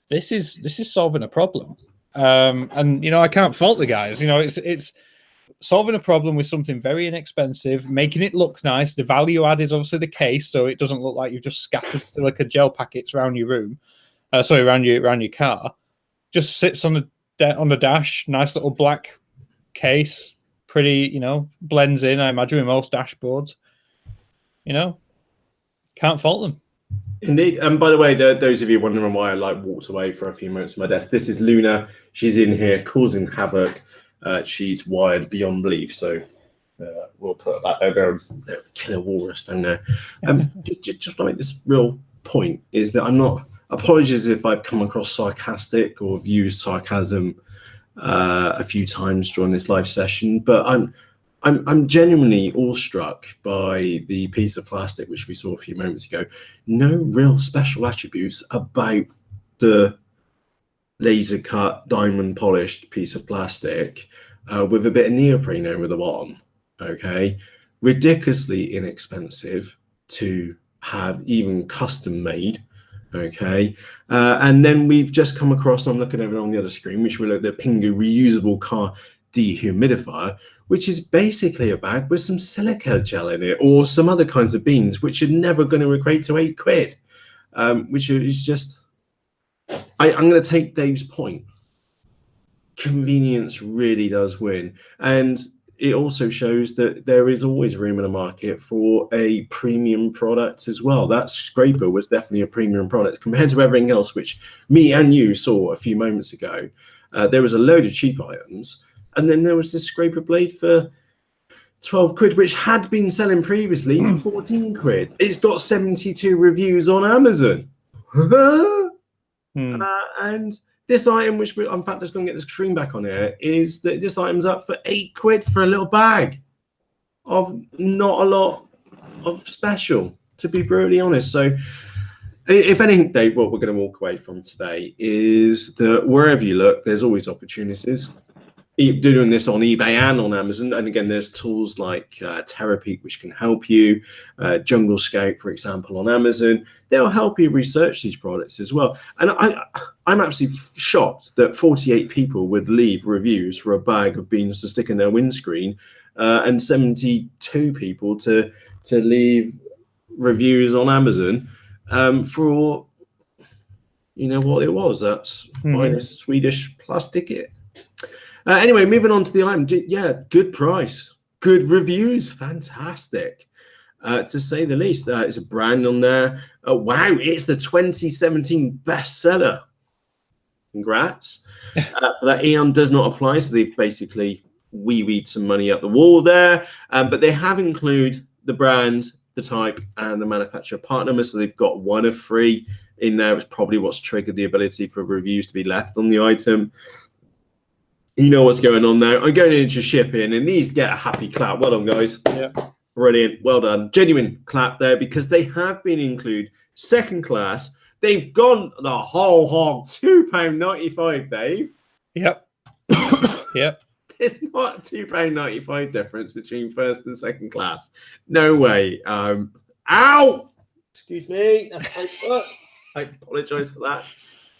This is solving a problem. And I can't fault the guys. It's solving a problem with something very inexpensive, making it look nice. The value add is obviously the case, so it doesn't look like you've just scattered silica gel packets around your room. Around your car. Just sits on the dash, nice little black case, pretty, blends in, I imagine, with most dashboards. Can't fault them. Indeed. And by the way, those of you wondering why I walked away for a few moments from my desk, this is Luna. She's in here causing havoc. She's wired beyond belief, so we'll put that there. Killer walrus down there. Just to make this real point is that I'm not. Apologies if I've come across sarcastic or have used sarcasm a few times during this live session, but I'm genuinely awestruck by the piece of plastic which we saw a few moments ago. No real special attributes about the laser cut, diamond polished piece of plastic with a bit of neoprene over the bottom. Okay, ridiculously inexpensive to have even custom made. Okay, and then we've just come across, I'm looking over on the other screen, which will look at the Pingu reusable car dehumidifier, which is basically a bag with some silica gel in it or some other kinds of beans, which are never going to equate to £8, which is just. I'm going to take Dave's point. Convenience really does win. And it also shows that there is always room in the market for a premium product as well. That scraper was definitely a premium product compared to everything else, which me and you saw a few moments ago. There was a load of cheap items. And then there was this scraper blade for £12, which had been selling previously for £14. It's got 72 reviews on Amazon. And this item, which in fact just going to get the screen back on here, is that this item's up for £8 for a little bag of not a lot of special, to be brutally honest. So if anything, Dave, what we're going to walk away from today is that wherever you look, there's always opportunities. Doing this on eBay and on Amazon, and again, there's tools like Terapeak which can help you. Jungle Scout, for example, on Amazon, they'll help you research these products as well. And I'm absolutely shocked that 48 people would leave reviews for a bag of beans to stick in their windscreen, and 72 people to leave reviews on Amazon for, you know what it was. That's finest Swedish plastic. Anyway, moving on to the item. Yeah, good price, good reviews, fantastic. To say the least. It's a brand on there. Wow, it's the 2017 bestseller. Congrats. That Eon does not apply, so they've basically wee-weed some money up the wall there. But they have included the brand, the type, and the manufacturer part number, so they've got one of 3 in there. It's probably what's triggered the ability for reviews to be left on the item. You know what's going on there. I'm going into shipping, and these get a happy clap. Well done, guys. Yeah. Brilliant. Well done. Genuine clap there, because they have been included second class. They've gone the whole hog. £2.95, Dave. Yep. Yep. There's not a £2.95 difference between first and second class. No way. Ow! Excuse me. That's my foot. I apologise for that.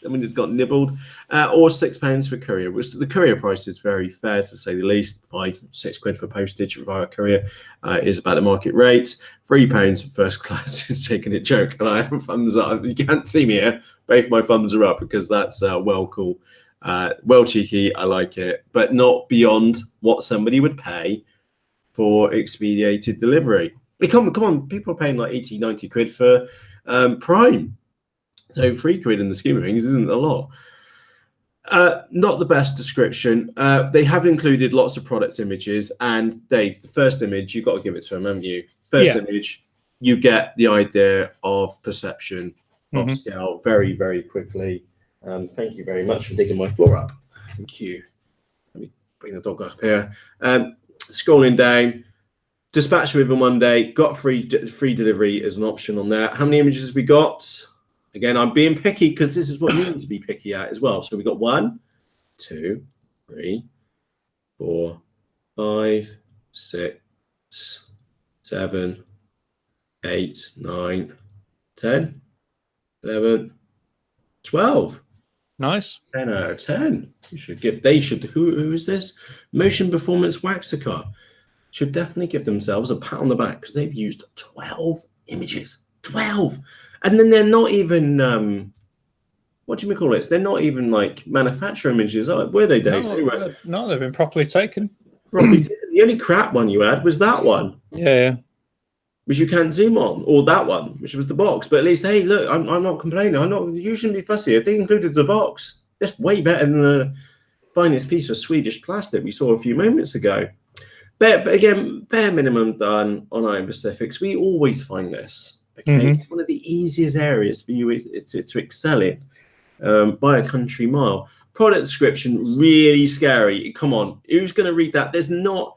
I mean, it's got nibbled. Or £6 for courier, which the courier price is very fair, to say the least. £6 for postage via courier is about the market rate. £3 for first class is taking a joke. And I have thumbs up. You can't see me here. Both my thumbs are up, because that's well cool. Well cheeky. I like it. But not beyond what somebody would pay for expedited delivery. Come on. People are paying like 80, 90 quid for Prime. So £3 in the scheme of things isn't a lot. Not the best description. They have included lots of product images, and Dave, the first image, you've got to give it to them, haven't you? First image, you get the idea of perception of scale very, very quickly. Thank you very much for digging my floor up. Thank you. Let me bring the dog up here. Scrolling down, dispatch within 1 day, got free delivery as an option on there. How many images have we got? Again, I'm being picky, because this is what you need to be picky at as well. So we got 1, 2, 3, 4, 5, 6, 7, 8, 9, 10, 11, 12. Nice. 10 out of 10. Who is this? Motion Performance Waxacar should definitely give themselves a pat on the back, because they've used 12 images. 12. And then they're not even what do you call it? They're not even like manufacturer images, were they, Dave? No, they've been properly taken. The only crap one you had was that one. Yeah. Which you can't zoom on, or that one, which was the box. But at least, hey, look, I'm not complaining. You shouldn't be fussy. If they included the box, that's way better than the finest piece of Swedish plastic we saw a few moments ago. But again, bare minimum done on Iron Pacifics. We always find this. Okay, it's one of the easiest areas for you to excel in by a country mile. Product description, really scary. Come on, who's going to read that? There's not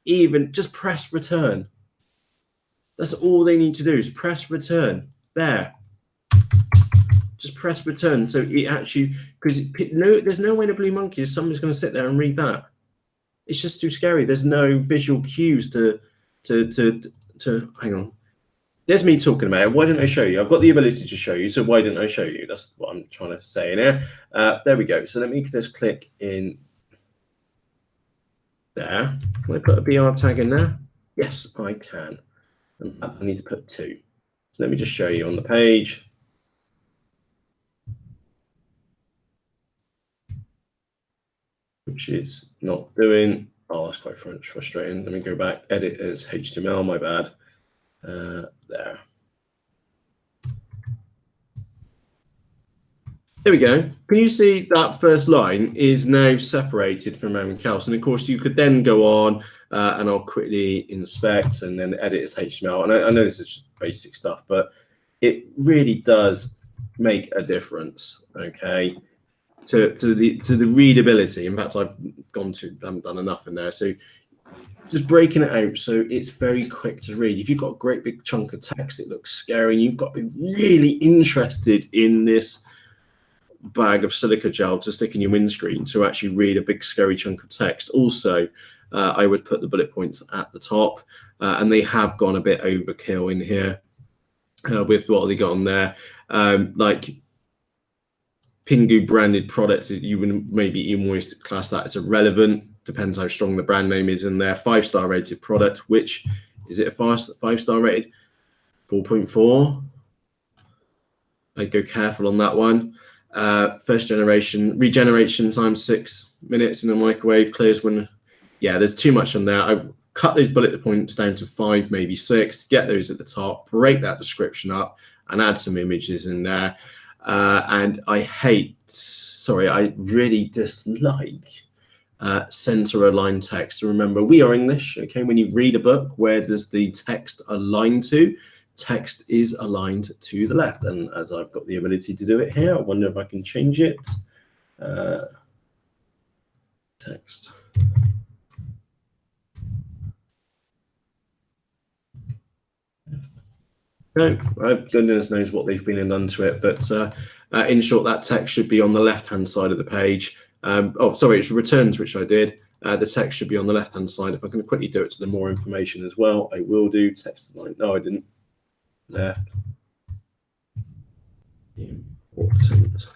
even, just press return. That's all they need to do is press return. There. Just press return. So it actually, because there's no way in a blue monkey somebody's going to sit there and read that. It's just too scary. There's no visual cues to hang on. There's me talking about it. Why didn't I show you? I've got the ability to show you, so why didn't I show you? That's what I'm trying to say in here. There we go. So let me just click in there. Can I put a BR tag in there? Yes, I can. And I need to put 2. So let me just show you on the page. Which is not doing. Oh, that's quite frustrating. Let me go back. Edit as HTML, my bad. There we go. Can you see that first line is now separated from everything else? And of course, you could then go on and I'll quickly inspect and then edit as HTML. And I know this is just basic stuff, but it really does make a difference. Okay, to the readability. In fact, I haven't done enough in there. So just breaking it out so it's very quick to read. If you've got a great big chunk of text, it looks scary, and you've got to be really interested in this bag of silica gel to stick in your windscreen to actually read a big scary chunk of text. Also, I would put the bullet points at the top, and they have gone a bit overkill in here with what they got on there. Like Pingu branded products, you would maybe even class that as irrelevant. depends how strong the brand name is in their 5-star rated product, which is it a 5-star rated? 4.4. I'd go careful on that one. First generation, regeneration time 6 minutes in the microwave, clears when, yeah, there's too much on there. I cut those bullet points down to 5, maybe 6, get those at the top, break that description up, and add some images in there. And I really dislike center aligned text. Remember, we are English, okay? When you read a book, where does the text align to? Text is aligned to the left, and as I've got the ability to do it here, I wonder if I can change it. Text. No, goodness knows what they've been and done to it, but in short, that text should be on the left-hand side of the page. Oh, sorry, it's returns, which I did. The text should be on the left-hand side. If I can quickly do it to the more information as well, I will do. Text line. No, I didn't. Left. Important.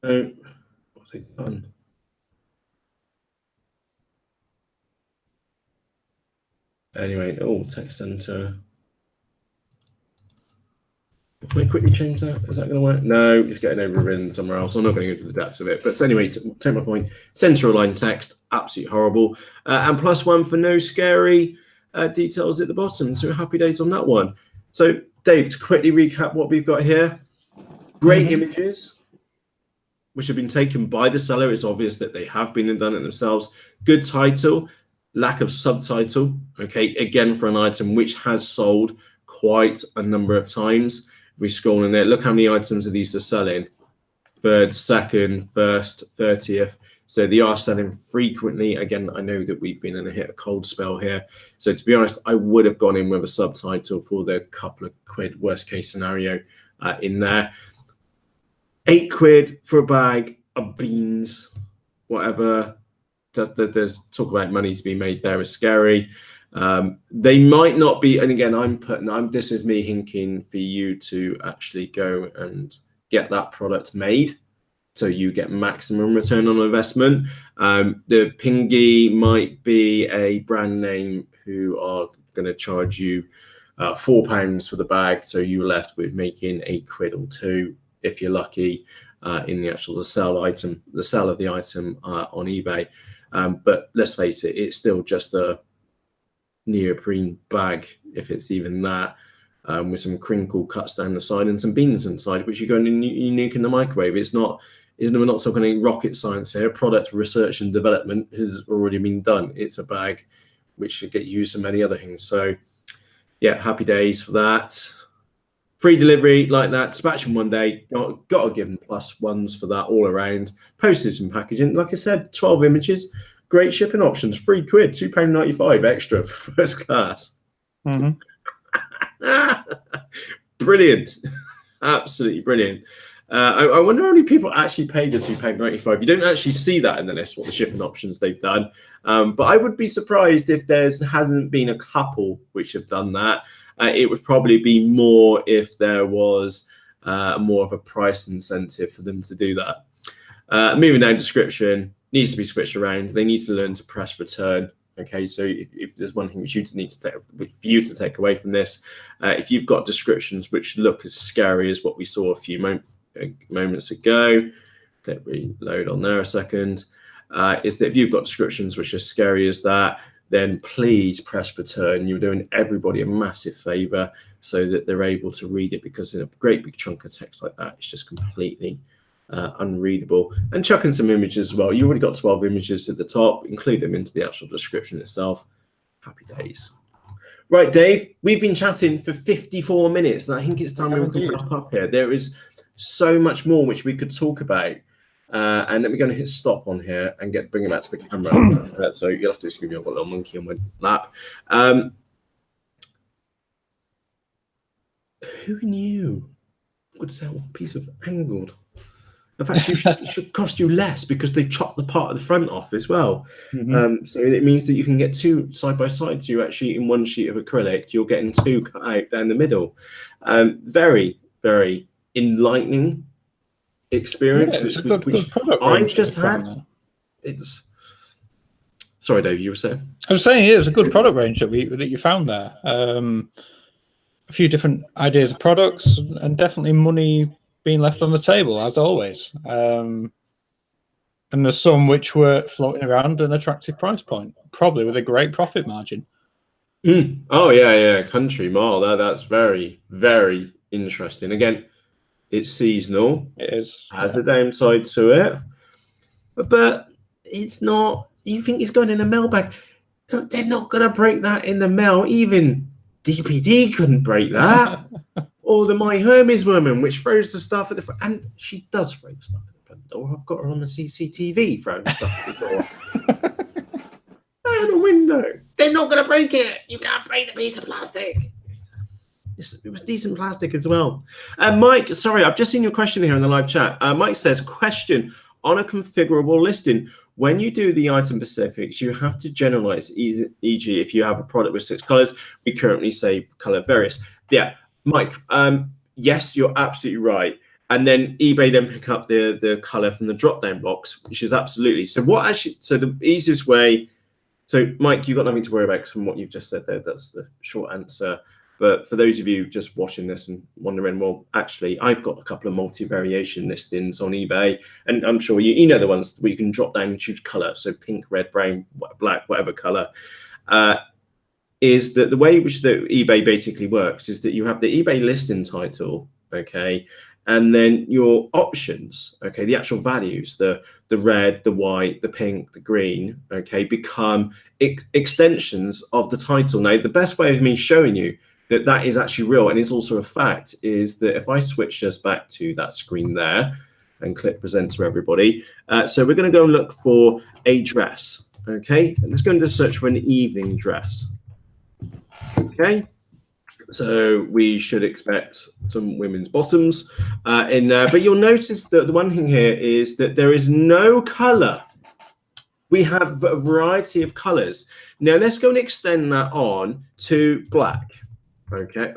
No, what's it done? Anyway, text center. Can I quickly change that? Is that going to work? No, it's getting overridden somewhere else. I'm not going to go to the depths of it. But anyway, to take my point, center aligned text, absolutely horrible. And +1 for no scary details at the bottom. So happy days on that one. So Dave, to quickly recap what we've got here. Great images, which have been taken by the seller. It's obvious that they have been and done it themselves. Good title, lack of subtitle. Okay, again, for an item which has sold quite a number of times. We scroll in there, look how many items of these are selling. 3rd, 2nd, 1st, 30th. So they are selling frequently. Again, I know that we've been in a cold spell here. So to be honest, I would have gone in with a subtitle for the couple of quid worst case scenario in there. £8 for a bag of beans, whatever. There's talk about money to be made there is scary. They might not be, and again, this is me hinking for you to actually go and get that product made so you get maximum return on investment. The Pingy might be a brand name who are going to charge you £4 for the bag, so you're left with making £8 or 2 if you're lucky in the actual sell of the item on eBay. But let's face it, it's still just a neoprene bag, if it's even that, with some crinkle cuts down the side and some beans inside, which you go and nuke in the microwave. We're not talking any rocket science here. Product research and development has already been done. It's a bag which should get used for many other things. So yeah, happy days for that. Free delivery like that, dispatch in 1 day. Got to give them +1s for that all around. Postage and packaging, like I said, 12 images. Great shipping options, £3, £2.95 extra for first class. Brilliant, absolutely brilliant. I wonder how many people actually paid the £2.95. You don't actually see that in the list, what the shipping options they've done. But I would be surprised if there hasn't been a couple which have done that. It would probably be more if there was more of a price incentive for them to do that. Moving down, description needs to be switched around. They need to learn to press return. Okay, so if there's one thing which you need to take away from this, if you've got descriptions which look as scary as what we saw a few moments ago, let me load on there a second, is that if you've got descriptions which are scary as that, then please press return. You're doing everybody a massive favor so that they're able to read it, because in a great big chunk of text like that, it's just completely unreadable. And chuck in some images as well. You already got 12 images at the top, include them into the actual description itself. Happy days. Right, Dave, we've been chatting for 54 minutes, and I think it's time we can wrap up here. There is so much more which we could talk about. And let me go and hit stop on here and bring it back to the camera. So you'll have to excuse me, I've got a little monkey on my lap. Who knew? Would sell one piece of angled. In fact, it should cost you less because they've chopped the part of the front off as well. So it means that you can get 2 side by side. So you're actually in one sheet of acrylic, you're getting 2 cut out down the middle. Very, very enlightening experience. Yeah, it's a good product. I've just had. it's. Sorry, Dave, you were saying? I was saying it was a good product range that you found there. A few different ideas of products, and definitely money being left on the table as always. And there's some which were floating around an attractive price point, probably with a great profit margin. Oh yeah, Country Mile. That's very, very interesting. Again, it's seasonal. It is. Has a downside to it, but it's not. You think it's going in a mailbag? They're not going to break that in the mail. Even DPD couldn't break that. Or the My Hermes woman, which throws the stuff at the front, and she does throw the stuff at the front door. I've got her on the CCTV throwing stuff at the door. Out the window. They're not going to break it. You can't break the piece of plastic. It was decent plastic as well. Mike, sorry, I've just seen your question here in the live chat. Mike says, question on a configurable listing. When you do the item specifics, you have to generalize, e.g. if you have a product with 6 colors, we currently say color various. Yeah, Mike, yes, you're absolutely right. And then eBay then pick up the color from the drop-down box, which is absolutely. So the easiest way, so Mike, you've got nothing to worry about from what you've just said there. That's the short answer. But for those of you just watching this and wondering, well, actually, I've got a couple of multi-variation listings on eBay, and I'm sure you know the ones where you can drop down and choose color, so pink, red, brown, black, whatever color. Is that the way which the eBay basically works is that you have the eBay listing title, okay, and then your options, okay, the actual values, the red, the white, the pink, the green, okay, become extensions of the title. Now, the best way of me showing you that is actually real and it's also a fact is that if I switch us back to that screen there and click present to everybody, so we're going to go and look for a dress, okay, and let's go and just search for an evening dress, okay. So we should expect some women's bottoms in there, but you'll notice that the one thing here is that there is no color. We have a variety of colors. Now let's go and extend that on to black. Okay.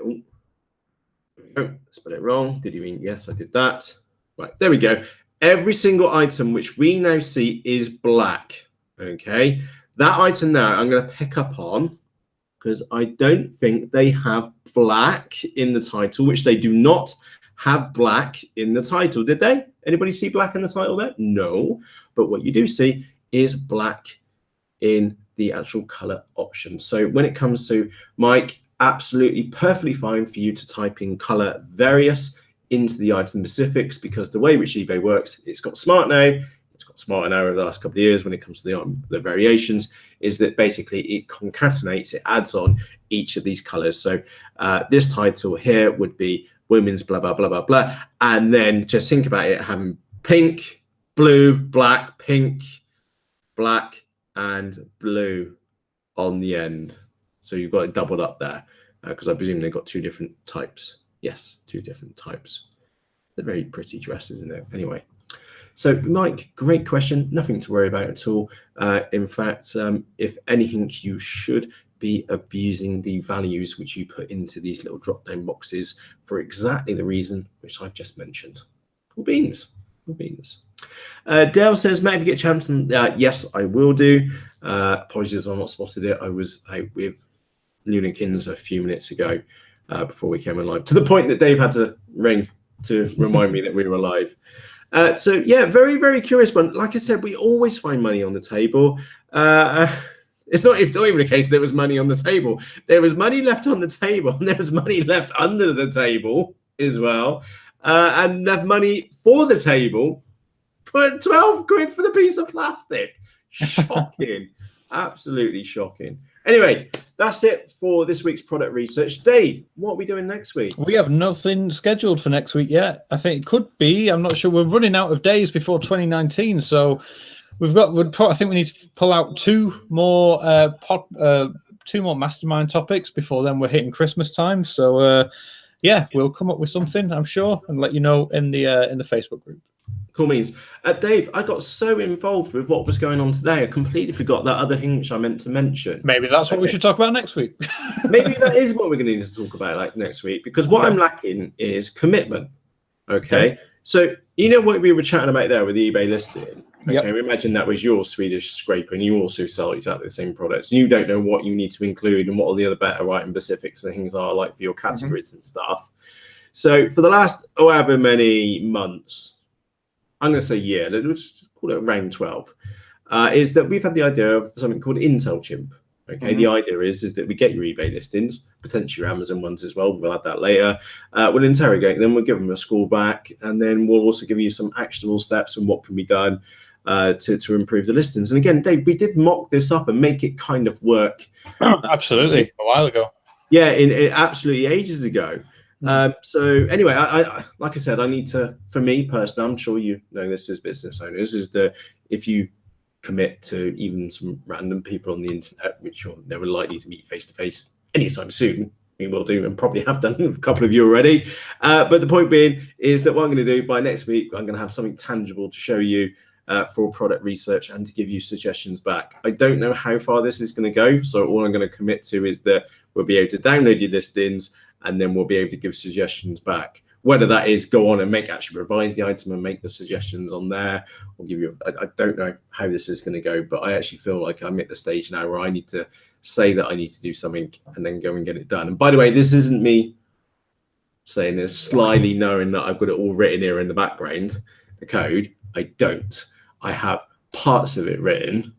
Oh, spell it wrong. Did you mean yes? I did that. Right, there we go. Every single item which we now see is black. Okay, that item now I'm going to pick up on because I don't think they have black in the title, which they do not have black in the title. Did they? Anybody see black in the title there? No. But what you do see is black in the actual color option. So when it comes to Mike, absolutely perfectly fine for you to type in color various into the item specifics, because the way which eBay works, it's got smart now. It's got smarter now over the last couple of years when it comes to the variations, is that basically it concatenates, it adds on each of these colors. So this title here would be women's blah, blah, blah, blah, blah. And then just think about it having pink, blue, black, pink, black, and blue on the end. So you've got it doubled up there because I presume they've got 2 different types. Yes, 2 different types. They're very pretty dresses, isn't it? Anyway. So, Mike, great question. Nothing to worry about at all. In fact, if anything, you should be abusing the values which you put into these little drop-down boxes for exactly the reason which I've just mentioned. Cool beans. Cool beans. Dale says, Matt, if you get a chance, and yes, I will do. Apologies if I've not spotted it. I was out with Lunakins a few minutes ago before we came on live, to the point that Dave had to ring to remind me that we were live. So yeah, very, very curious one. Like I said, we always find money on the table. It's not even the case there was money on the table. There was money left on the table, and there was money left under the table as well. And enough money for the table. Put 12 quid for the piece of plastic. Shocking. Absolutely shocking. Anyway, that's it for this week's product research. Dave, what are we doing next week? We have nothing scheduled for next week yet. I think it could be. I'm not sure. We're running out of days before 2019, so I think we need to pull out 2 more 2 more mastermind topics before then we're hitting Christmas time. So yeah, we'll come up with something, I'm sure, and let you know in the Facebook group. Cool means. Dave, I got so involved with what was going on today, I completely forgot that other thing which I meant to mention. Maybe that's what we should talk about next week. Maybe that is what we're going to need to talk about next week, because what I'm lacking is commitment. Okay. So, you know what we were chatting about there with the eBay listing? Okay, imagine that was your Swedish scraper and you also sell exactly the same products. You don't know what you need to include and what all the other better item specifics and things are like for your categories and stuff. So for the last however many months, I'm going to say year, let's call it around 12, is that we've had the idea of something called Intel Chimp. Okay, the idea is that we get your eBay listings, potentially your Amazon ones as well. We'll add that later. We'll interrogate them, we'll give them a score back, and then we'll also give you some actionable steps and what can be done to improve the listings. And again, Dave, we did mock this up and make it kind of work. Absolutely, a while ago. Yeah, in absolutely ages ago. So anyway, I like I said, I need to, for me personally, I'm sure you know this as business owners, is that if you commit to even some random people on the internet, which you're never likely to meet face to face anytime soon, we will do and probably have done a couple of you already. But the point being is that what I'm going to do by next week, I'm going to have something tangible to show you for product research and to give you suggestions back. I don't know how far this is going to go. So all I'm going to commit to is that we'll be able to download your listings and then we'll be able to give suggestions back. Whether that is go on and actually revise the item and make the suggestions on there, or give you, I don't know how this is going to go, but I actually feel like I'm at the stage now where I need to say that I need to do something and then go and get it done. And by the way, this isn't me saying this slyly knowing that I've got it all written here in the background, the code. I don't. I have parts of it written,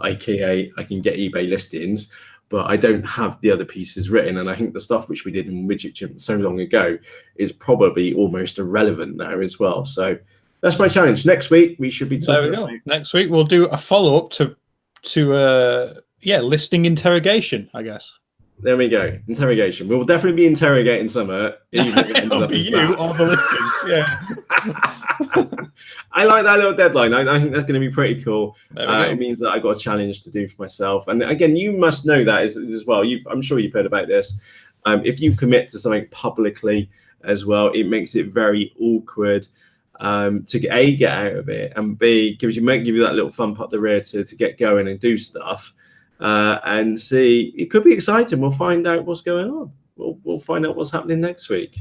aka I can get eBay listings, but I don't have the other pieces written. And I think the stuff which we did in Widget Chimp so long ago is probably almost irrelevant now as well. So that's my challenge. Next week, we should be talking. There we go. Next week, we'll do a follow-up to listing interrogation, I guess. There we go. Interrogation. We will definitely be interrogating Summer. It'll be you or the listings. Yeah. I like that little deadline. I think that's going to be pretty cool. It means that I've got a challenge to do for myself. And again, you must know that as well. I'm sure you've heard about this. If you commit to something publicly as well, it makes it very awkward to A, get out of it, and B, might give you that little thump up the rear to get going and do stuff. And see, it could be exciting. We'll find out what's going on. We'll find out what's happening next week.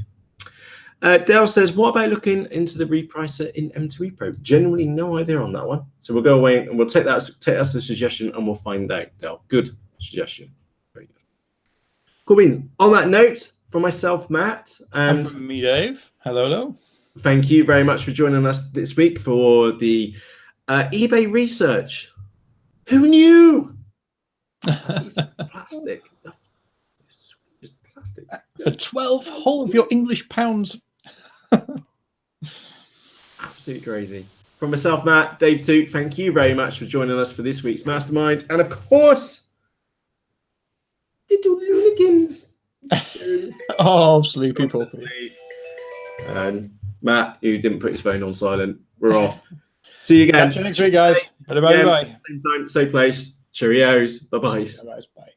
Dale says, what about looking into the repricer in M2E Pro? Generally, no idea on that one. So we'll go away and we'll take that as a suggestion and we'll find out, Dale. Good suggestion. Very good. Cool beans. On that note, from myself, Matt. And from me, Dave. Hello. Thank you very much for joining us this week for the eBay research. Who knew? It's plastic. It's just plastic. For 12 whole of your English pounds. Absolutely crazy. From myself, Matt, Dave Toot, thank you very much for joining us for this week's Mastermind. And of course, little Loonigans. Oh, sleepy puppy. And Matt, who didn't put his phone on silent, we're off. See you again. Catch you next week, guys. Bye-bye. Same time, same place. Cheerios. Bye-bye. Bye.